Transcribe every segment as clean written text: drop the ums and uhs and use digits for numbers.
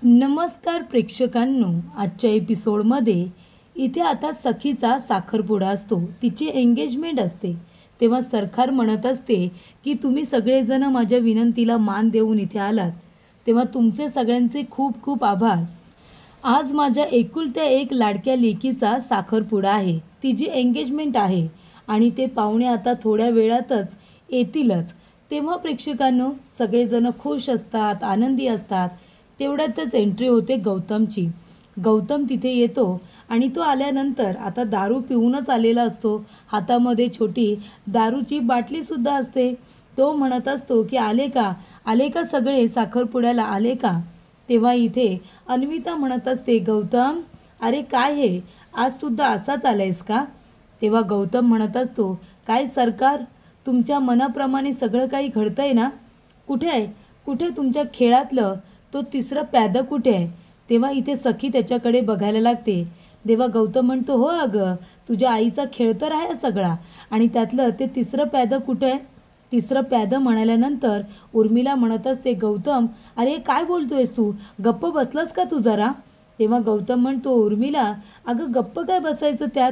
नमस्कार प्रेक्षकांनो, आजच्या एपिसोडमध्ये इथे आता सखीचा साखरपुडा असतो, तिची एंगेजमेंट असते. तेव्हा सरकार म्हणत असते की तुम्ही सगळेजण माझ्या विनंतीला मान देऊन इथे आलात, तेव्हा तुमचे सगळ्यांचे खूप खूप आभार. आज माझ्या एकुलत्या एक लाडक्या लेकीचा साखरपुडा आहे, तिची एंगेजमेंट आहे आणि ते पाहुणे आता थोड्या वेळातच येतीलच. तेव्हा प्रेक्षकांनो सगळेजण खुश असतात, आनंदी असतात. तेवढ्यातच एंट्री होते गौतमची. गौतम तिथे येतो आणि तो आल्यानंतर आता दारू पिऊनच आलेला असतो. हातामध्ये छोटी दारूची बाटलीसुद्धा असते. तो म्हणत असतो की आले का सगळे साखरपुड्याला आले का. तेव्हा इथे अन्विता म्हणत असते, गौतम अरे काय हे, आजसुद्धा असाच आलायस का. तेव्हा गौतम म्हणत असतो, काय सरकार, तुमच्या मनाप्रमाणे सगळं काही घडतंय ना. कुठे तुमच्या खेळातलं तो तिसरं प्यादं कुठे आहे. तेव्हा इथे सखी त्याच्याकडे बघायला लागते. तेव्हा गौतम म्हणतो, हो अगं, तुझ्या आईचा खेळ तर आहे सगळा, आणि त्यातलं ते तिसरं प्यादं कुठे आहे. तिसरं प्यादं म्हणाल्यानंतर उर्मिला म्हणत असते, गौतम अरे काय बोलतोयस तू, गप्प बसलास का तू जरा. तेव्हा गौतम म्हणतो, उर्मिला अगं गप्प काय बसायचं त्यात.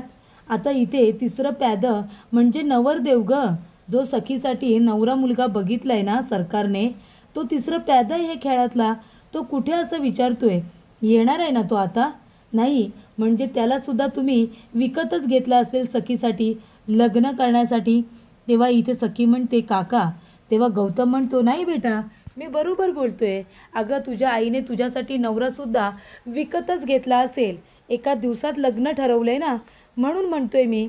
आता इथे तिसरं प्यादं म्हणजे नवरदेव ग, जो सखीसाठी नवरा मुलगा बघितलाय ना सरकारने, तो तिसरं प्यादा आहे हे खेळातला. तो कुठे असं विचारतोय. येणार आहे ना तो आता. नाही म्हणजे त्यालासुद्धा तुम्ही विकतच घेतला असेल सखीसाठी, लग्न करण्यासाठी. तेव्हा इथे सखी म्हणते, काका. तेव्हा गौतम म्हणतो, नाही बेटा, मी बरोबर बोलतोय. अगं तुझ्या आईने तुझ्यासाठी नवरासुद्धा विकतच घेतला असेल. एका दिवसात लग्न ठरवलंय ना, म्हणून म्हणतोय मी.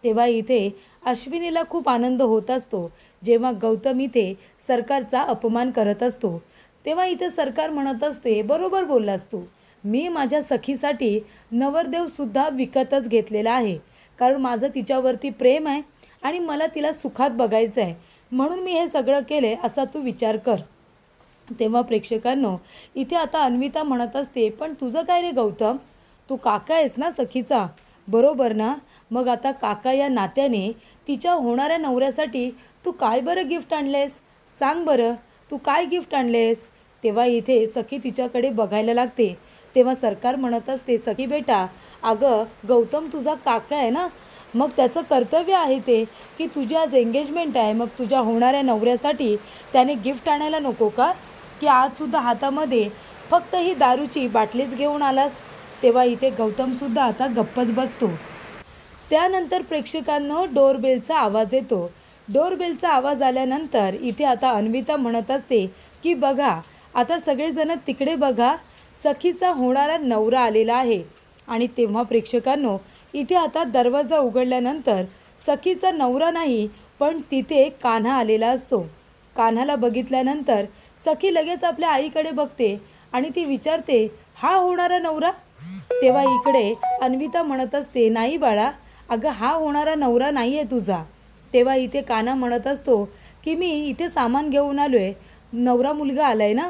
तेव्हा इथे अश्विनीला खूप आनंद होत असतो जेव्हा गौतम इथे सरकारचा अपमान करत असतो. तेव्हा इथे सरकार म्हणत असते, बरोबर बोललास तू. मी माझ्या सखीसाठी नवरदेवसुद्धा विकतच घेतलेला आहे, कारण माझं तिच्यावरती प्रेम आहे आणि मला तिला सुखात बघायचं आहे, म्हणून मी हे सगळं केले असा तू विचार कर. तेव्हा प्रेक्षकांनो इथे आता अन्विता म्हणत असते, पण तुझं काय रे गौतम, तू काका आहेस ना सखीचा, बरोबर ना. मग आता काका या नात्याने तिच्या होणाऱ्या नवऱ्यासाठी तू काय बरं गिफ्ट आणलेस, सांग बरं, तू काय गिफ्ट आणलेस. तेव्हा इथे सखी तिच्याकडे बघायला लागते. तेव्हा सरकार म्हणत असते, सखी बेटा, अगं गौतम तुझा काका आहे ना, मग त्याचं कर्तव्य आहे ते की तुझी आज एंगेजमेंट आहे, मग तुझ्या होणाऱ्या नवऱ्यासाठी त्याने गिफ्ट आणायला नको का, की आजसुद्धा हातामध्ये फक्त ही दारूची बाटलीच घेऊन आलास. तेव्हा इथे गौतमसुद्धा आता गप्पच बसतो. त्यानंतर प्रेक्षकांनो डोरबेलचा आवाज येतो. डोरबेलचा आवाज आल्यानंतर इथे आता अन्विता म्हणत असते की बघा, आता सगळेजण तिकडे बघा, सखीचा होणारा नवरा आलेला आहे. आणि तेव्हा प्रेक्षकांनो इथे आता दरवाजा उघडल्यानंतर सखीचा नवरा नाही, पण तिथे कान्हा आलेला असतो. कान्हाला बघितल्यानंतर सखी लगेच आपल्या आईकडे बघते आणि ती विचारते, हा होणारा नवरा. तेव्हा इकडे अन्विता म्हणत असते, नाही बाळा, अगं हा होणारा नवरा नाही आहे तुझा. तेव्हा इथे कान्हा म्हणत असतो की मी इथे सामान घेऊन आलो आहे, नवरा मुलगा आला आहे ना.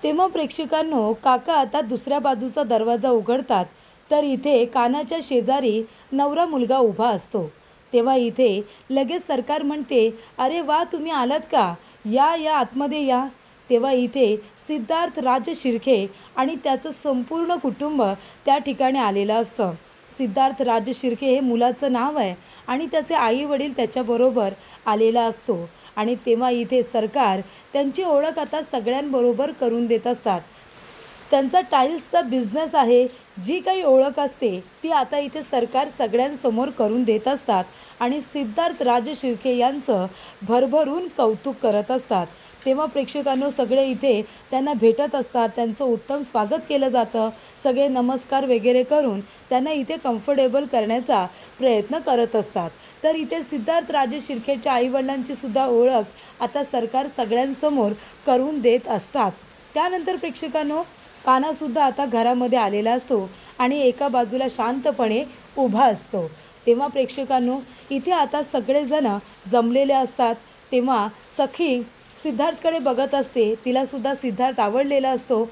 तेव्हा प्रेक्षकांनो काका आता दुसऱ्या बाजूचा दरवाजा उघडतात, तर इथे कान्हाच्या शेजारी नवरा मुलगा उभा असतो. तेव्हा इथे लगेच सरकार म्हणते, अरे वा, तुम्ही आलात का, या आतमध्ये या. तेव्हा इथे सिद्धार्थ राज शिर्के आणि त्याचं संपूर्ण कुटुंब त्या ठिकाणी आलेलं असतं. सिद्धार्थ राज शिर्के हे मुलाचं नाव आहे आणि त्याचे आई वडील त्याच्याबरोबर आलेला असतो. आणि तेव्हा इथे सरकार त्यांची ओळख आता सगळ्यांबरोबर करून देत असतात. त्यांचा टाईल्सचा बिझनेस आहे, जी काही ओळख असते ती आता इथे सरकार सगळ्यांसमोर करून देत असतात आणि सिद्धार्थ राज शिर्के यांचं भरभरून कौतुक करत असतात. तेव्हा प्रेक्षकांनो सगळे इथे त्यांना भेटत असतात, त्यांचं उत्तम स्वागत केलं जातं. सगळे नमस्कार वगैरे करून त्यांना इथे कम्फर्टेबल करण्याचा प्रयत्न करत असतात. तर इथे सिद्धार्थ राजे शिर्केच्या आईवडिलांची सुद्धा ओळख आता सरकार सगळ्यांसमोर करून देत असतात. त्यानंतर प्रेक्षकांनो कान्हासुद्धा आता घरामध्ये आलेला असतो आणि एका बाजूला शांतपणे उभा असतो. तेव्हा प्रेक्षकांनो इथे आता सगळेजण जमलेले असतात. तेव्हा सखी सिद्धार्थकडे बघत असते, तिलासुद्धा सिद्धार्थ आवडलेला असतो.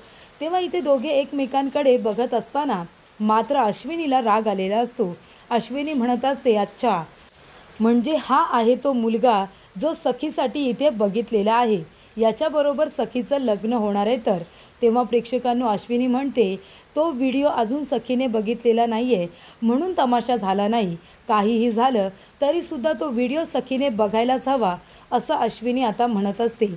तेव्हा इथे दोघे एकमेकांकडे बघत असताना मात्र अश्विनीला राग आलेला असतो. अश्विनी म्हणत असते, अच्छा, म्हणजे हा आहे तो मुलगा जो सखीसाठी इथे बघितलेला आहे, याच्याबरोबर सखीचं लग्न होणार आहे. तर तेव्हा प्रेक्षकांनो अश्विनी म्हणते, तो व्हिडिओ अजून सखीने बघितलेला नाही आहे म्हणून तमाशा झाला नाही. काहीही झालं तरीसुद्धा तो व्हिडिओ सखीने बघायलाच हवा असं अश्विनी आता म्हणत असते.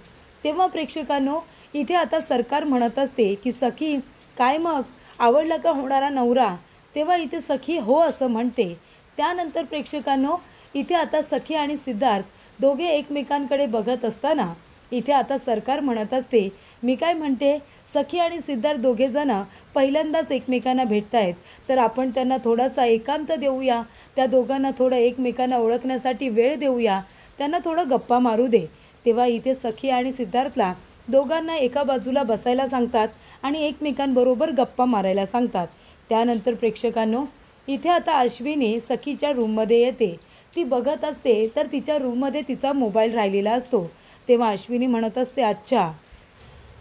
तेव्हा प्रेक्षकांनो इथे आता सरकार म्हणत असते की सखी काय मग आवडला का होणारा नवरा. तेव्हा इथे सखी हो असं म्हणते. त्यानंतर प्रेक्षकांनो इथे आता सखी आणि सिद्धार्थ दोघे एकमेकांकडे बघत असताना इथे आता सरकार म्हणत असते, मी काय म्हणते सखी आणि सिद्धार्थ दोघेजण पहिल्यांदाच एकमेकांना भेटत आहेत तर आपण त्यांना थोडासा एकांत देऊया. त्या दोघांना थोडं एकमेकांना ओळखण्यासाठी वेळ देऊया. त्यांना थोडं गप्पा मारू दे. तेव्हा इथे सखी आणि सिद्धार्थला दोघांना एका बाजूला बसायला सांगतात आणि एकमेकांबरोबर गप्पा मारायला सांगतात. त्यानंतर प्रेक्षकांनो इथे आता अश्विनी सखीच्या रूममध्ये येते. ती बघत असते तर तिच्या रूममध्ये तिचा मोबाईल राहिलेला असतो. तेव्हा अश्विनी म्हणत असते, अच्छा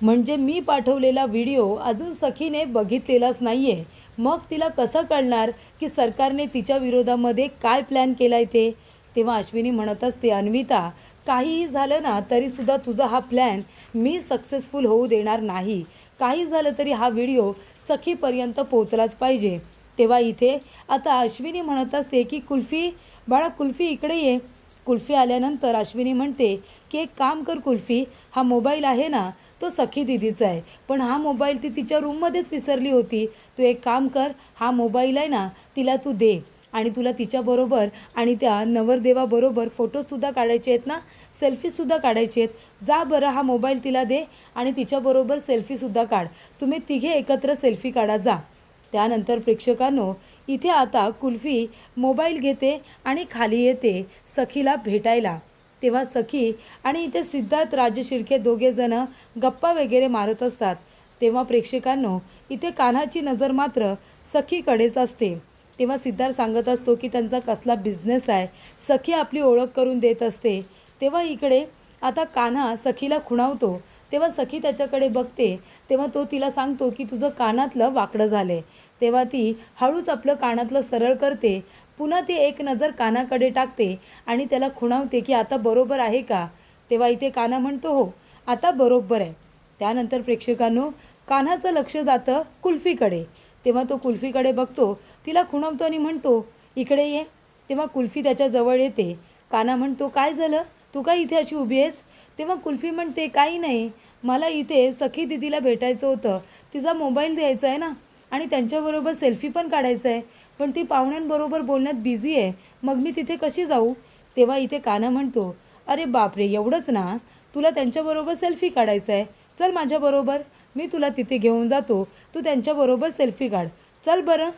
म्हणजे मी पाठवलेला व्हिडिओ अजून सखीने बघितलेलाच नाही आहे. मग तिला कसं कळणार की सरकारने तिच्या विरोधामध्ये काय प्लॅन केला आहे ते. तेव्हा अश्विनी म्हणत असते, अन्विता काहीही झालं ना तरीसुद्धा तुझा हा प्लॅन मी सक्सेसफुल होऊ देणार नाही. काही झालं तरी हा व्हिडिओ सखीपर्यंत पोहोचलाच पाहिजे. तेव्हा इथे आता अश्विनी म्हणत असते की कुल्फी बाळा कुल्फी इकडे ये. कुल्फी आल्यानंतर अश्विनी म्हणते की एक काम कर कुल्फी, हा मोबाईल आहे ना तो सखी दिदीचा आहे पण हा मोबाईल ती तिच्या रूममध्येच विसरली होती. तू एक काम कर, हा मोबाईल आहे ना तिला तू दे आणि तुला तिच्याबरोबर आणि त्या नवरदेवाबरोबर फोटोसुद्धा काढायचे आहेत ना, सेल्फीसुद्धा काढायचे आहेत. जा बरं हा मोबाईल तिला दे आणि तिच्याबरोबर सेल्फीसुद्धा काढ. तुम्ही तिघे एकत्र सेल्फी काढा जा. त्यानंतर प्रेक्षकांनो इथे आता कुल्फी मोबाईल घेते आणि खाली येते सखीला भेटायला. तेव्हा सखी आणि इथे सिद्धार्थ राजशिर्के दोघेजण गप्पा वगैरे मारत असतात. तेव्हा प्रेक्षकांनो इथे कान्हाची नजर मात्र सखीकडेच असते. तेव्हा सिद्धार्थ सांगत असतो की त्यांचा कसला बिझनेस आहे. सखी आपली ओळख करून देत असते. तेव्हा इकडे आता कान्हा सखीला खुणावतो. तेव्हा सखी त्याच्याकडे बघते. तेव्हा तो तिला सांगतो की तुझं कानातलं वाकडं झालं आहे. तेव्हा ती हळूच आपलं कानातलं सरळ करते. पुन्हा ती एक नजर कानाकडे टाकते आणि त्याला खुणावते की आता बरोबर आहे का. तेव्हा इथे कान्हा म्हणतो हो आता बरोबर आहे. त्यानंतर प्रेक्षकांनो कान्हाचं लक्ष जातं कुल्फीकडे. तेव्हा तो कुल्फीकडे बघतो, तिला खुणावतो आणि म्हणतो इकडे ये. तेव्हा कुल्फी त्याच्या जवळ येते. कान्हा म्हणतो काय झालं, तू काय इथे अशी उभी आहेस. तेव्हा कुल्फी म्हणते काही नाही, मला इथे सखी दिदीला भेटायचं होतं. तिचा मोबाईल द्यायचा आहे ना आणि त्यांच्याबरोबर सेल्फी पण काढायचं आहे पण ती पाहुण्यांबरोबर बोलण्यात बिझी आहे. मग मी तिथे कशी जाऊ. तेव्हा इथे कान्हा म्हणतो अरे बापरे एवढंच ना, तुला त्यांच्याबरोबर सेल्फी काढायचं आहे. चल माझ्याबरोबर, मी तुला तिथे घेऊन जातो. तू त्यांच्याबरोबर सेल्फी काढ, चल बरं.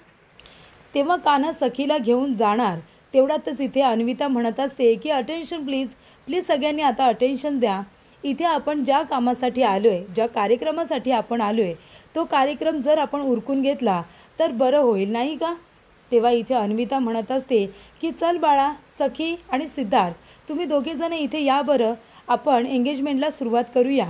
तेव्हा कान्हा सखीला घेऊन जाणार. तेवढ्यातच इथे अन्विता म्हणत असते की अटेन्शन प्लीज, प्लीज सगळ्यांनी आता अटेन्शन द्या. इथे आपण ज्या कामासाठी आलो आहे, ज्या कार्यक्रमासाठी आपण आलो आहे तो कार्यक्रम जर आपण उरकून घेतला तर बरं होईल नाही का. तेव्हा इथे अन्विता म्हणत असते की चल बाळा सखी आणि सिद्धार्थ तुम्ही दोघेजण इथे या बरं, आपण एंगेजमेंटला सुरुवात करूया.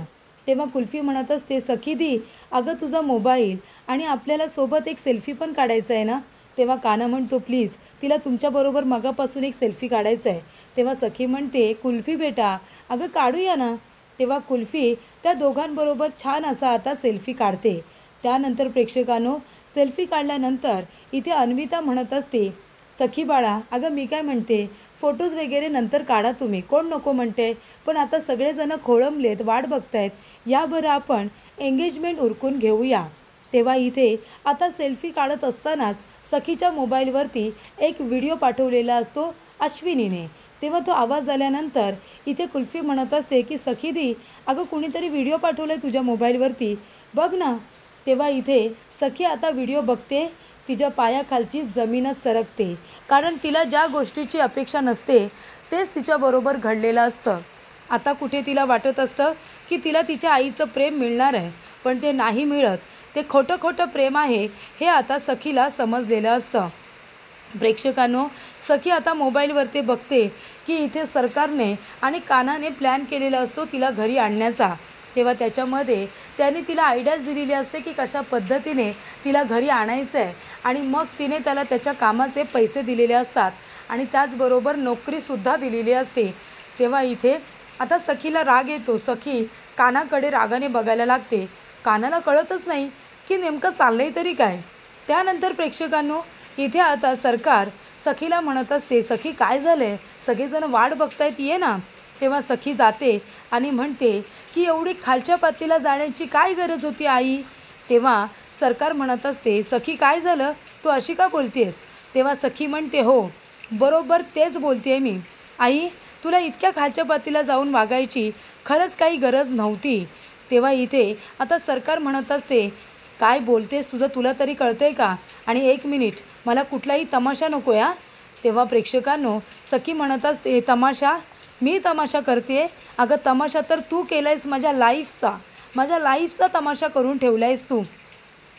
तेव्हा कुल्फी म्हणत असते सखी दी अगं तुझा मोबाईल आणि आपल्याला सोबत एक सेल्फी पण काढायचं आहे ना. तेव्हा कान्हा म्हणतो प्लीज तिला तुमच्याबरोबर मगापासून एक सेल्फी काढायचं आहे. तेव्हा सखी म्हणते कुल्फी बेटा अगं काढूया ना. तेव्हा कुल्फी त्या दोघांबरोबर छान असा आता सेल्फी काढते. त्यानंतर प्रेक्षकांनो सेल्फी काढल्यानंतर इथे अन्विता म्हणत असते सखी बाळा अगं मी काय म्हणते, फोटोज वगैरे नंतर काढा तुम्ही, कोण नको म्हणते, पण आता सगळेजण खोळंबलेत वाट बघतायत, या बरं आपण एंगेजमेंट उरकून घेऊया. तेव्हा इथे आता सेल्फी काढत असतानाच सखीच्या मोबाईलवरती एक व्हिडिओ पाठवलेला असतो अश्विनीने. तेव्हा तो आवाज आल्यानंतर इथे कुल्फी म्हणत असते की सखी दी अगं कुणीतरी व्हिडिओ पाठवला आहे तुझ्या मोबाईलवरती, बघ ना. तेव्हा इथे सखी आता व्हिडिओ बघते. तिच्या पायाखालची जमीनच सरकते, कारण तिला ज्या गोष्टीची अपेक्षा नसते तेच तिच्याबरोबर घडलेलं असतं. आता कुठे तिला वाटत असतं की तिला तिच्या आईचं प्रेम मिळणार आहे पण ते नाही मिळत. ते खोटं खोटं प्रेम आहे हे आता सखीला समजलेलं असतं. प्रेक्षकांनो सखी आता मोबाईलवरती बघते की इथे सरकारने आणि कान्हाने प्लॅन केलेला असतो तिला घरी आणण्याचा. तेव्हा त्याच्यामध्ये त्याने तिला आयडियाज दिलेली असते की कशा पद्धतीने तिला घरी आणायचं आहे आणि मग तिने त्याला त्याच्या कामाचे पैसे दिलेले असतात आणि त्याचबरोबर नोकरीसुद्धा दिलेली असते. तेव्हा इथे आता सखीला राग येतो. सखी कान्हाकडे रागाने बघायला लागते. कानाला कळतच नाही की नेमकं चाललंय तरी काय. त्यानंतर प्रेक्षकांनो, इथे आता सरकार सखीला म्हणत असते, सखी काय झालंय, सगळेजण वाट बघतायत, ये ना. तेव्हा सखी जाते आणि म्हणते की एवढी खालच्या पातळीला जाण्याची काय गरज होती आई. तेव्हा सरकार म्हणत असते, सखी काय झालं, तू अशी का बोलतेस. तेव्हा सखी म्हणते, हो बरोबर तेच बोलते मी आई, तुला इतक्या खालच्या पातळीला जाऊन वागायची खरंच काही गरज नव्हती. तेव्हा इथे आता सरकार म्हणत असते, काय बोलतेस, तुझं तुला तरी कळतंय का, आणि 1 मिनिट, मला कुठलाही तमाशा नको या. तेव्हा प्रेक्षकांनो, सखी म्हणत असते, तमाशा, मी तमाशा करते. अगं तमाशा तर तू केला आहेस, माझ्या लाईफचा तमाशा करून ठेवला आहेस तू.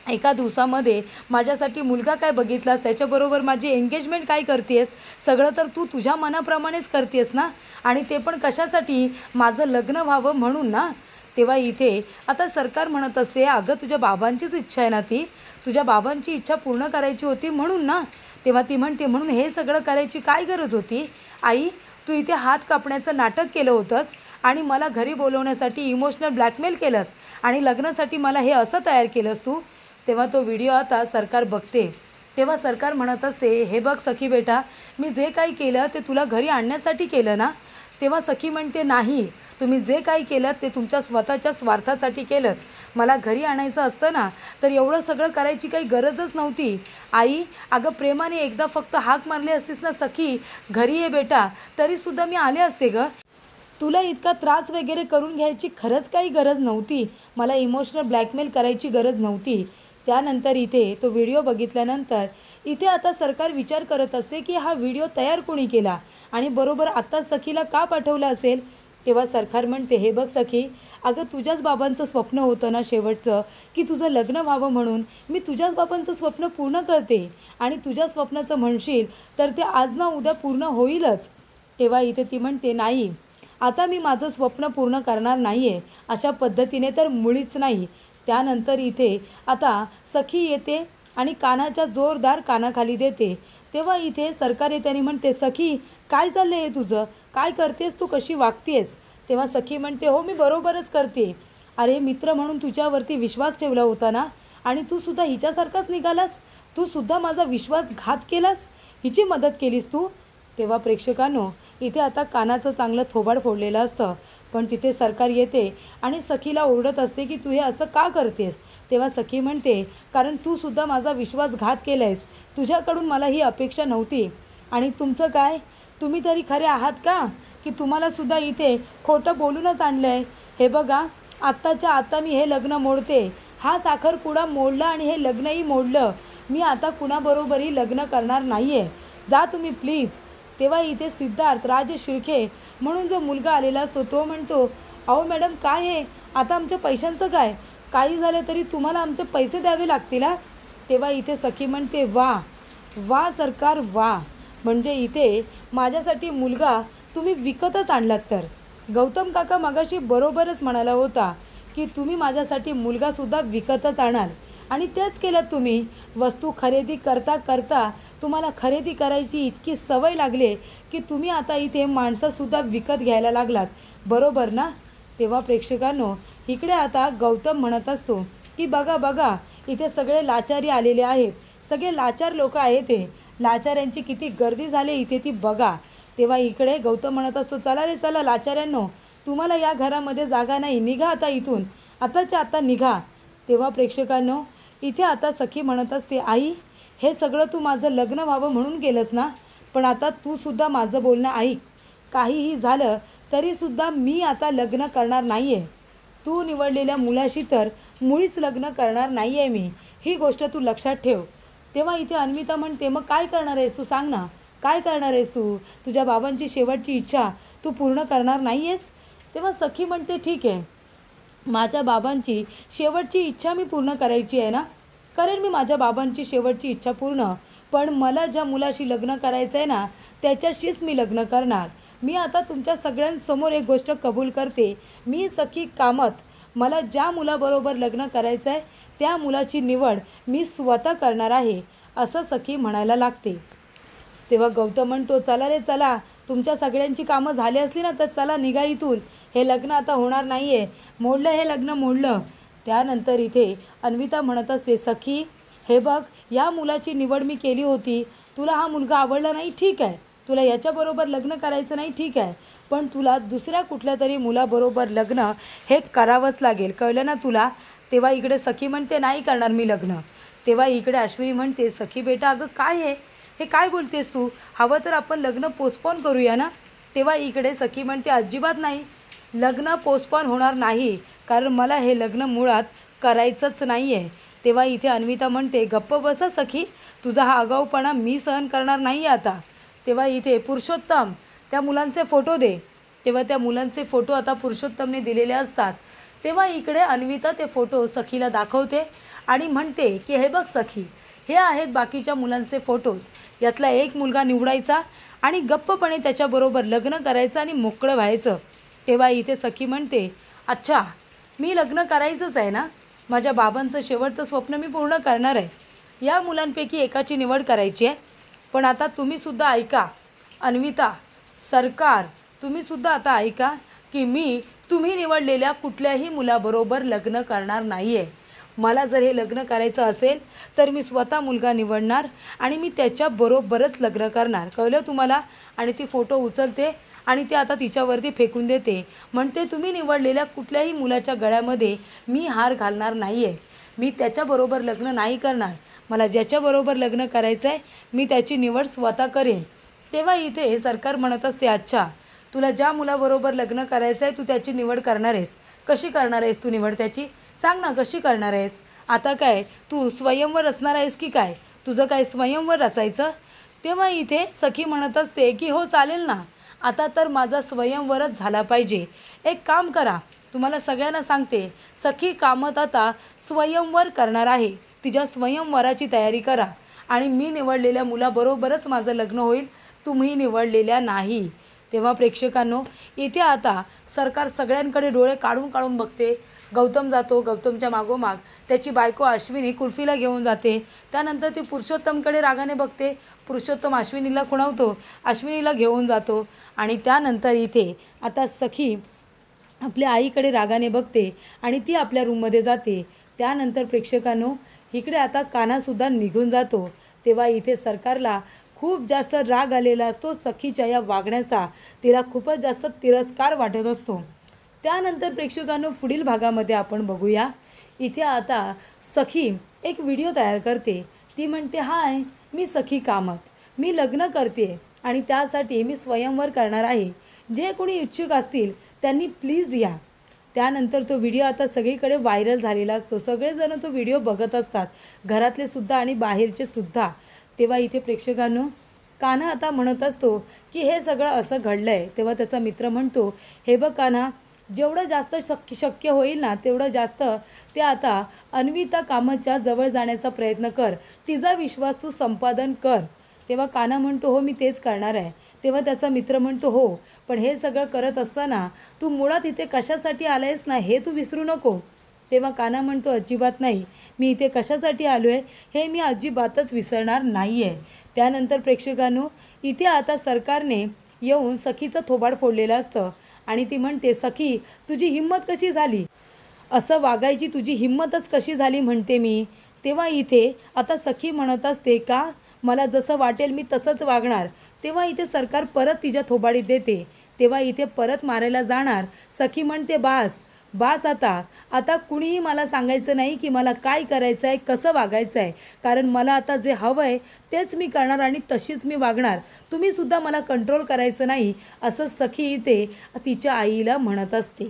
एका दिवसामध्ये माझ्यासाठी मुलगा काय बघितलास, त्याच्याबरोबर माझी एंगेजमेंट काय करतेस, सगळं तर तू तुझ्या मनाप्रमाणेच करतेस ना, आणि ते पण कशासाठी, माझं लग्न व्हावं म्हणून ना. तेव्हा इथे आता सरकार म्हणत असते, अगं तुझ्या बाबांचीच इच्छा आहे ना, ती तुझ्या बाबांची इच्छा पूर्ण करायची होती म्हणून ना. तेव्हा ती म्हणते, म्हणून हे सगळं करायची काय गरज होती आई, तू इथे हात कापण्याचं नाटक केलं होतंस आणि मला घरी बोलवण्यासाठी इमोशनल ब्लॅकमेल केलंस आणि लग्नासाठी मला हे असं तयार केलंस तू. तेव्हा तो व्हिडिओ आता सरकार बघते. तेव्हा सरकार म्हणत असते, हे बघ सखी बेटा, मी जे काही केलं ते तुला घरी आणण्यासाठी केलं ना. तेव्हा सखी म्हणते, नाही, तुम्ही जे काही केलं ते तुमच्या स्वतःच्या स्वार्थासाठी केलं. मला घरी आणायचं असतं ना तर एवढं सगळं करायची काही गरजच नव्हती आई. अगं प्रेमाने एकदा फक्त हाक मारली असतीस ना, सखी घरी ये बेटा, तरीसुद्धा मी आले असते गं. तुला इतका त्रास वगैरे करून घ्यायची खरंच काही गरज नव्हती, मला इमोशनल ब्लॅकमेल करायची गरज नव्हती. त्यानंतर इथे तो व्हिडिओ बघितल्यानंतर इथे आता सरकार विचार करत असते की हा व्हिडिओ तयार कोणी केला आणि बरोबर आत्ताच सखीला का पाठवला असेल. तेव्हा सरकार म्हणते, हे बघ सखी, अगं तुझ्याच बाबांचं स्वप्न होतं ना शेवटचं, की तुझं लग्न व्हावं, म्हणून मी तुझ्याच बाबांचं स्वप्न पूर्ण करते आणि तुझ्या स्वप्नाचं म्हणशील तर ते आज ना उद्या पूर्ण होईलच. तेव्हा इथे ती म्हणते, नाही, आता मी माझं स्वप्न पूर्ण करणार नाही आहे, अशा पद्धतीने तर मुळीच नाही. त्यानंतर इथे आता सखी येते आणि कानाच्या जोरदार कानाखाली देते. तेव्हा इथे सरकार येते आणि म्हणते, सखी काय चाललं आहे तुझं, काय करतेस तू, कशी वागतेस. तेव्हा सखी म्हणते, हो मी बरोबरच करते. अरे मित्र म्हणून तुझ्यावरती विश्वास ठेवला होता ना, आणि तू सुद्धा हिच्यासारखाच निघालास, तू सुद्धा माझा विश्वासघात केलास, हिची मदत केलीस तू. तेव्हा प्रेक्षकांनो, इथे आता कानाचं चांगलं थोबाड फोडलेलं असतं, पण तिथे सरकार येते आणि सखीला ओरडत असते की तू हे असं का करतेस. तेव्हा सखी म्हणते, कारण तू सुद्धा माझा विश्वासघात केला आहेस, तुझ्याकडून मला ही अपेक्षा नव्हती. आणि तुमचं काय, तुम्ही तरी खरे आहात का, की तुम्हाला सुद्धा इथे खोटं बोलूनच आणलं आहे. हे बघा, आत्ताच्या आता मी हे लग्न मोडते, हा साखरपुडा मोडला आणि हे लग्नही मोडलं, मी आता कुणाबरोबरही लग्न करणार नाही आहे, जा तुम्ही प्लीज. तेव्हा इथे सिद्धार्थ राज शिर्के म्हणून जो मुलगा आलेला असतो तो म्हणतो, अहो मॅडम काय आहे, आता आमच्या पैशांचं काय, काही झालं तरी तुम्हाला आमचे पैसे द्यावे लागतील हा. तेव्हा इथे सखी म्हणते, वा वा सरकार वा, म्हणजे इथे माझ्यासाठी मुलगा तुम्ही विकतच आणलात. तर गौतम काका मगाशी बरोबरच म्हणाला होता की तुम्ही माझ्यासाठी मुलगासुद्धा विकतच आणाल, आणि तेच केलं तुम्ही. वस्तू खरेदी करता करता तुम्हाला खरेदी करायची इतकी सवय लागली की तुम्ही आता इथे माणसंसुद्धा विकत घ्यायला लागलात, बरोबर ना. तेव्हा प्रेक्षकांनो, इकडे आता गौतम म्हणत असतो की बघा बघा, इथे सगळे लाचारी आलेले आहेत, सगळे लाचार लोक आहेत, ते लाचाऱ्यांची किती गर्दी झाली इथे ती बघा. तेव्हा इकडे गौतम म्हणत असतो, चला रे चला लाचाऱ्यांनो, तुम्हाला या घरामध्ये जागा नाही, निघा आता इथून, आताच्या आता निघा. तेव्हा प्रेक्षकांनो, इथे आता सखी म्हणत असते, आई हे सगळं तू माझं लग्न व्हावं म्हणून केलंस ना, पण आता तू सुद्धा माझं बोलणं ऐक, काहीही झालं तरीसुद्धा मी आता लग्न करणार नाही आहे, तू निवडलेल्या मुलाशी तर मुळीच लग्न करणार नाही आहे मी, ही गोष्ट तू लक्षात ठेव. तेव्हा इथे अन्विता म्हणते, मग काय करणार आहेस तू, सांग ना, काय करणार आहेस तू, तुझ्या बाबांची शेवटची इच्छा तू पूर्ण करणार नाही आहेस. तेव्हा सखी म्हणते, ठीक आहे, माझ्या बाबांची शेवटची इच्छा मी पूर्ण करायची आहे ना, करेन मी माझ्या बाबांची शेवटची इच्छा पूर्ण, पण मला ज्या मुलाशी लग्न करायचं आहे ना त्याच्याशीच मी लग्न करणार. मी आता तुमच्या सगळ्यांसमोर एक गोष्ट कबूल करते, मी सखी कामत, मला ज्या मुलाबरोबर लग्न करायचं आहे त्या मुलाची निवड मी स्वतः करणार आहे, असं सखी म्हणायला लागते. तेव्हा गौतम म्हणतो, चला रे चला, तुमच्या सगळ्यांची कामं झाली असली ना तर चला निघा इथून, हे लग्न आता होणार नाही आहे, मोडलं हे लग्न मोडलं. त्यानंतर इथे अन्विता म्हणत असते, सखी हे बघ, या मुलाची निवड मी केली होती, तुला हा मुलगा आवडला नाही ठीक आहे, तुला याच्याबरोबर लग्न करायचं नाही ठीक आहे, पण तुला दुसऱ्या कुठल्या तरी मुलाबरोबर लग्न हे करावंच लागेल, कळलं ना तुला. तेव्हा इकडे सखी म्हणते, नाही करणार मी लग्न. तेव्हा इकडे अश्विनी म्हणते, सखी बेटा अगं काय आहे हे काय बोलतेस तू, हवं तर आपण लग्न पोस्टपोन करूया ना. तेव्हा इकडे सखी म्हणते, अजिबात नाही, लग्न पोस्टपोन होणार नाही, कारण मला हे लग्न मुळात करायचंच नाही आहे. तेव्हा इथे अन्विता म्हणते, गप्प बसा सखी, तुझा हा आगाऊपणा मी सहन करणार नाही आता. तेव्हा इथे पुरुषोत्तम त्या मुलांचे फोटो दे. तेव्हा त्या मुलांचे फोटो आता पुरुषोत्तमने दिलेले असतात. तेव्हा इकडे अन्विता ते फोटो सखीला दाखवते आणि म्हणते की हे बघ सखी, हे आहेत बाकीच्या मुलांचे फोटोज, यातला एक मुलगा निवडायचा आणि गप्पपणे त्याच्याबरोबर लग्न करायचं आणि मोकळं व्हायचं. तेव्हा इथे सखी म्हणते, अच्छा मी लग्न करायचंच आहे ना, माझ्या बाबांचं शेवटचं स्वप्न मी पूर्ण करणार आहे, या मुलांपैकी एकाची निवड करायची आहे. पण आता तुम्हीसुद्धा ऐका अन्विता, सरकार तुम्हीसुद्धा आता ऐका की मी तुम्ही निवडलेल्या कुठल्याही मुलाबरोबर लग्न करणार नाही आहे. मला जर हे लग्न करायचं असेल तर मी स्वतः मुलगा निवडणार आणि मी त्याच्याबरोबरच लग्न करणार, कळलं तुम्हाला. आणि ती फोटो उचलते आणि ते आता तिच्यावरती फेकून देते, म्हणते तुम्ही निवडलेल्या कुठल्याही मुलाच्या गळ्यामध्ये मी हार घालणार नाही आहे, मी त्याच्याबरोबर लग्न नाही करणार, मला ज्याच्याबरोबर लग्न करायचं आहे मी त्याची निवड स्वतः करेन. तेव्हा इथे सरकार म्हणत असते, अच्छा तुला ज्या मुलाबरोबर लग्न करायचं आहे तू त्याची निवड करणार आहेस, कशी करणार आहेस तू निवड त्याची, सांग ना कशी करणार आहेस. आता काय तू स्वयंवर असणार आहेस की काय, तुझं काय स्वयंवर असायचं. तेव्हा इथे सखी म्हणत असते की हो चालेल ना, आता तर माझा स्वयंवरच झाला पाहिजे. एक काम करा, तुम्हाला सगळ्यांना सांगते, सखी कामत आता स्वयंवर करणार आहे, तिच्या स्वयंवराची तयारी करा आणि मी निवडलेल्या मुलाबरोबरच माझं लग्न होईल, तुम्ही निवडलेल्या नाही. तेव्हा प्रेक्षकांनो इथे आता सरकार सगळ्यांकडे डोळे काढून काढून बघते. गौतम जातो, गौतमच्या मागोमाग त्याची बायको अश्विनी कुल्फीला घेऊन जाते. त्यानंतर ती पुरुषोत्तमकडे रागाने बघते, पुरुषोत्तम अश्विनीला खुणावतो, अश्विनीला घेऊन जातो आणि त्यानंतर इथे आता सखी आपल्या आईकडे रागाने बघते आणि ती आपल्या रूममध्ये जाते. त्यानंतर प्रेक्षकांनो इकडे आता कान्हासुद्धा निघून जातो. तेव्हा इथे सरकारला खूप जास्त राग आलेला असतो सखीच्या या वागण्याचा, तिला खूपच जास्त तिरस्कार वाटत असतो. त्यानंतर प्रेक्षकांनो पुढील भागामध्ये आपण बघूया. इथे आता सखी एक व्हिडिओ तयार करते. ती म्हणते, हाय मी सखी कामत, मी लग्न करते आणि त्यासाठी मी स्वयंवर करणार आहे, जे कोणी इच्छुक असतील त्यांनी प्लीज या. त्यानंतर तो व्हिडिओ आता सगळीकडे व्हायरल झालेला असतो, सगळेजण तो व्हिडिओ बघत असतात, घरातले सुद्धा आणि बाहेरचे सुद्धा. तेव्हा इथे प्रेक्षकांनो कान्हा आता म्हणत असतो की हे सगळं असं घडलं आहे. तेव्हा त्याचा मित्र म्हणतो, हे बघ कान्हा, जेवढं जास्त शक्य होईल ना तेवढं जास्त ते आता अन्विता कामतच्या जवळ जाण्याचा प्रयत्न कर, तिचा विश्वास तू संपादन कर. तेव्हा कान्हा म्हणतो, हो मी तेच करणार आहे. तेव्हा त्याचा मित्र म्हणतो, हो पण हे सगळं करत असताना तू मुळात इथे कशासाठी आला आहेस ना हे तू विसरू नको. तेव्हा कान्हा म्हणतो, अजिबात नाही, मी इथे कशासाठी आलो आहे हे मी अजिबातच विसरणार नाही आहे. त्यानंतर प्रेक्षकांनो इथे आता सरकारने येऊन सखीचं थोबाड फोडलेलं असतं आणि ती म्हणते, सखी तुझी हिंमत कशी झाली, असं वागायची तुझी हिंमतच कशी झाली म्हणते मी. तेव्हा इथे आता सखी म्हणत असते, का मला जसं वाटेल मी तसंच वागणार. तेव्हा इथे सरकार परत तिच्या थोबाडीत देते. तेव्हा इथे परत मारायला जाणार सखी म्हणते, बास आता कुणीही मला सांगायचं नाही की मला काय करायचं आहे, कसं वागायचं आहे, कारण मला आता जे हवं आहे तेच मी करणार आणि तशीच मी वागणार, तुम्हीसुद्धा मला कंट्रोल करायचं नाही, असं सखी इथे तिच्या आईला म्हणत असते.